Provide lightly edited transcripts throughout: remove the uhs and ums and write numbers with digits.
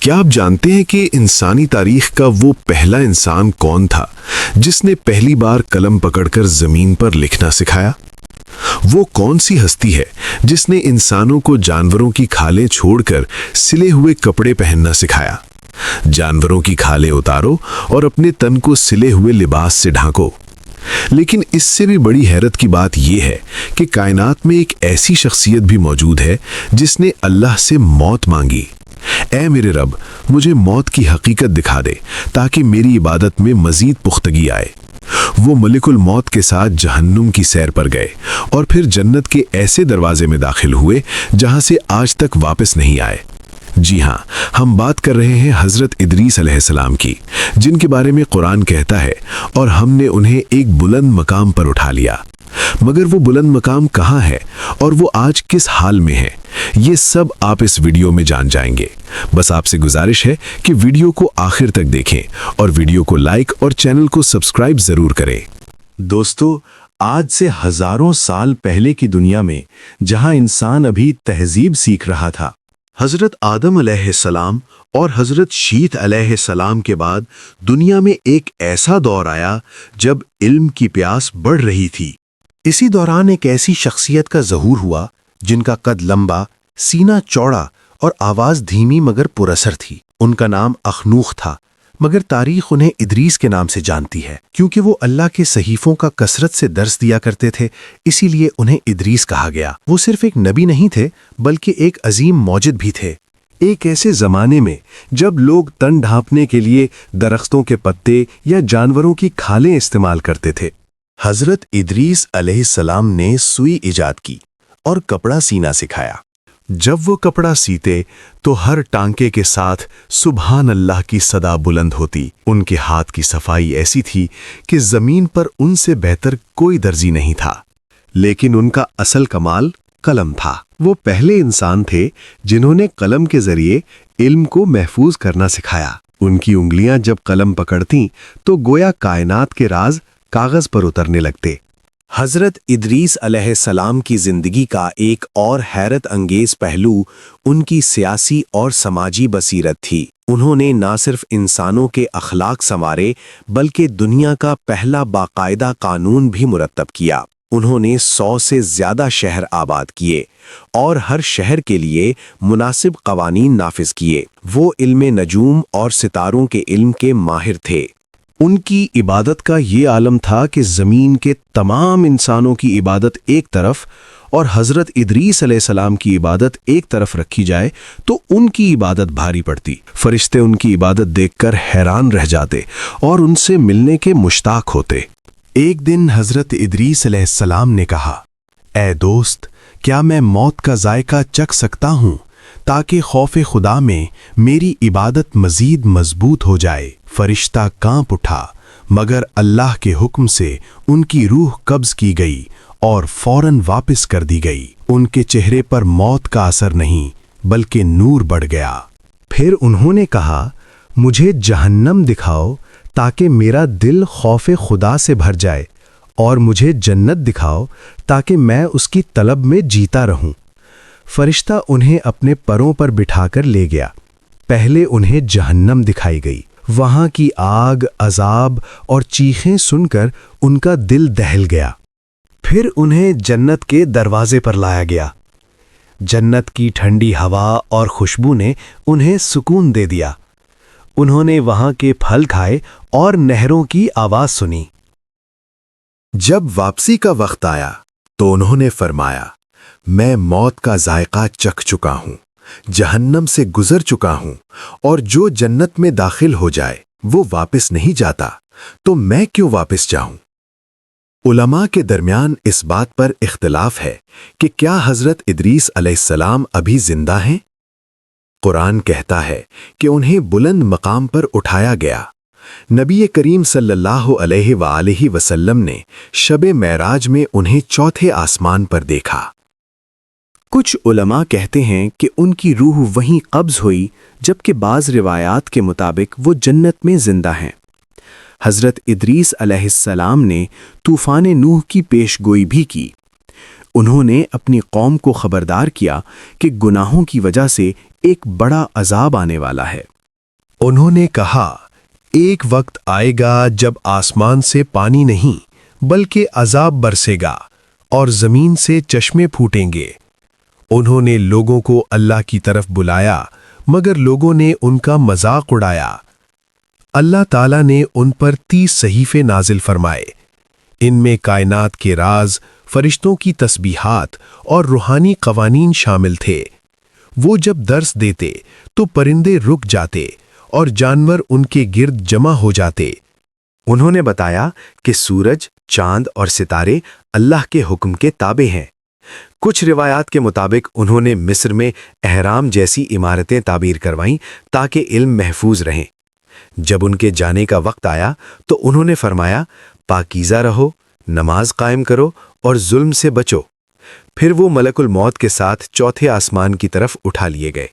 کیا آپ جانتے ہیں کہ انسانی تاریخ کا وہ پہلا انسان کون تھا جس نے پہلی بار قلم پکڑ کر زمین پر لکھنا سکھایا؟ وہ کون سی ہستی ہے جس نے انسانوں کو جانوروں کی کھالیں چھوڑ کر سلے ہوئے کپڑے پہننا سکھایا؟ جانوروں کی کھالیں اتارو اور اپنے تن کو سلے ہوئے لباس سے ڈھانکو۔ لیکن اس سے بھی بڑی حیرت کی بات یہ ہے کہ کائنات میں ایک ایسی شخصیت بھی موجود ہے جس نے اللہ سے موت مانگی۔ اے میرے رب، مجھے موت کی حقیقت دکھا دے تاکہ میری عبادت میں مزید پختگی آئے۔ وہ ملک الموت کے ساتھ جہنم کی سیر پر گئے اور پھر جنت کے ایسے دروازے میں داخل ہوئے جہاں سے آج تک واپس نہیں آئے۔ جی ہاں، ہم بات کر رہے ہیں حضرت ادریس علیہ السلام کی، جن کے بارے میں قرآن کہتا ہے اور ہم نے انہیں ایک بلند مقام پر اٹھا لیا۔ مگر وہ بلند مقام کہاں ہے اور وہ آج کس حال میں ہے، یہ سب آپ اس ویڈیو میں جان جائیں گے۔ بس آپ سے گزارش ہے کہ ویڈیو کو آخر تک دیکھیں اور ویڈیو کو لائک اور چینل کو سبسکرائب ضرور کریں۔ دوستو، آج سے ہزاروں سال پہلے کی دنیا میں جہاں انسان ابھی تہذیب سیکھ رہا تھا، حضرت آدم علیہ السلام اور حضرت شیت علیہ السلام کے بعد دنیا میں ایک ایسا دور آیا جب علم کی پیاس بڑھ رہی تھی۔ اسی دوران ایک ایسی شخصیت کا ظہور ہوا جن کا قد لمبا، سینہ چوڑا اور آواز دھیمی مگر پراثر تھی۔ ان کا نام اخنوخ تھا، مگر تاریخ انہیں ادریس کے نام سے جانتی ہے کیونکہ وہ اللہ کے صحیفوں کا کثرت سے درس دیا کرتے تھے، اسی لیے انہیں ادریس کہا گیا۔ وہ صرف ایک نبی نہیں تھے بلکہ ایک عظیم موجد بھی تھے۔ ایک ایسے زمانے میں جب لوگ تن ڈھانپنے کے لیے درختوں کے پتے یا جانوروں کی کھالیں استعمال کرتے تھے، حضرت ادریس علیہ السلام نے سوئی ایجاد کی اور کپڑا سینا سکھایا۔ جب وہ کپڑا سیتے تو ہر ٹانکے کے ساتھ سبحان اللہ کی صدا بلند ہوتی۔ ان کے ہاتھ کی صفائی ایسی تھی کہ زمین پر ان سے بہتر کوئی درزی نہیں تھا۔ لیکن ان کا اصل کمال قلم تھا۔ وہ پہلے انسان تھے جنہوں نے قلم کے ذریعے علم کو محفوظ کرنا سکھایا۔ ان کی انگلیاں جب قلم پکڑتیں تو گویا کائنات کے راز کاغذ پر اترنے لگتے۔ حضرت ادریس علیہ السلام کی زندگی کا ایک اور حیرت انگیز پہلو ان کی سیاسی اور سماجی بصیرت تھی۔ انہوں نے نہ صرف انسانوں کے اخلاق سنوارے بلکہ دنیا کا پہلا باقاعدہ قانون بھی مرتب کیا۔ انہوں نے 100 سے زیادہ شہر آباد کیے اور ہر شہر کے لیے مناسب قوانین نافذ کیے۔ وہ علم نجوم اور ستاروں کے علم کے ماہر تھے۔ ان کی عبادت کا یہ عالم تھا کہ زمین کے تمام انسانوں کی عبادت ایک طرف اور حضرت ادریس علیہ السلام کی عبادت ایک طرف رکھی جائے تو ان کی عبادت بھاری پڑتی۔ فرشتے ان کی عبادت دیکھ کر حیران رہ جاتے اور ان سے ملنے کے مشتاق ہوتے۔ ایک دن حضرت ادریس علیہ السلام نے کہا، اے دوست، کیا میں موت کا ذائقہ چکھ سکتا ہوں تاکہ خوف خدا میں میری عبادت مزید مضبوط ہو جائے؟ فرشتہ کانپ اٹھا، مگر اللہ کے حکم سے ان کی روح قبض کی گئی اور فوراً واپس کر دی گئی۔ ان کے چہرے پر موت کا اثر نہیں بلکہ نور بڑھ گیا۔ پھر انہوں نے کہا، مجھے جہنم دکھاؤ تاکہ میرا دل خوف خدا سے بھر جائے، اور مجھے جنت دکھاؤ تاکہ میں اس کی طلب میں جیتا رہوں۔ فرشتہ انہیں اپنے پروں پر بٹھا کر لے گیا۔ پہلے انہیں جہنم دکھائی گئی۔ وہاں کی آگ، عذاب اور چیخیں سن کر ان کا دل دہل گیا۔ پھر انہیں جنت کے دروازے پر لایا گیا۔ جنت کی ٹھنڈی ہوا اور خوشبو نے انہیں سکون دے دیا۔ انہوں نے وہاں کے پھل کھائے اور نہروں کی آواز سنی۔ جب واپسی کا وقت آیا تو انہوں نے فرمایا، میں موت کا ذائقہ چکھ چکا ہوں، جہنم سے گزر چکا ہوں، اور جو جنت میں داخل ہو جائے وہ واپس نہیں جاتا، تو میں کیوں واپس جاؤں؟ علماء کے درمیان اس بات پر اختلاف ہے کہ کیا حضرت ادریس علیہ السلام ابھی زندہ ہیں؟ قرآن کہتا ہے کہ انہیں بلند مقام پر اٹھایا گیا۔ نبی کریم صلی اللہ علیہ وآلہ وسلم نے شب معراج میں انہیں چوتھے آسمان پر دیکھا۔ کچھ علماء کہتے ہیں کہ ان کی روح وہیں قبض ہوئی، جبکہ بعض روایات کے مطابق وہ جنت میں زندہ ہیں۔ حضرت ادریس علیہ السلام نے طوفان نوح کی پیش گوئی بھی کی۔ انہوں نے اپنی قوم کو خبردار کیا کہ گناہوں کی وجہ سے ایک بڑا عذاب آنے والا ہے۔ انہوں نے کہا، ایک وقت آئے گا جب آسمان سے پانی نہیں بلکہ عذاب برسے گا اور زمین سے چشمے پھوٹیں گے۔ انہوں نے لوگوں کو اللہ کی طرف بلایا مگر لوگوں نے ان کا مذاق اڑایا۔ اللہ تعالیٰ نے ان پر 30 صحیفے نازل فرمائے۔ ان میں کائنات کے راز، فرشتوں کی تسبیحات اور روحانی قوانین شامل تھے۔ وہ جب درس دیتے تو پرندے رک جاتے اور جانور ان کے گرد جمع ہو جاتے۔ انہوں نے بتایا کہ سورج، چاند اور ستارے اللہ کے حکم کے تابع ہیں۔ کچھ روایات کے مطابق انہوں نے مصر میں اہرام جیسی عمارتیں تعبیر کروائیں تاکہ علم محفوظ رہیں۔ جب ان کے جانے کا وقت آیا تو انہوں نے فرمایا، پاکیزہ رہو، نماز قائم کرو اور ظلم سے بچو۔ پھر وہ ملک الموت کے ساتھ چوتھے آسمان کی طرف اٹھا لیے گئے۔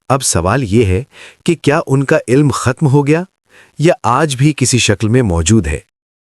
اب سوال یہ ہے کہ کیا ان کا علم ختم ہو گیا یا آج بھی کسی شکل میں موجود ہے؟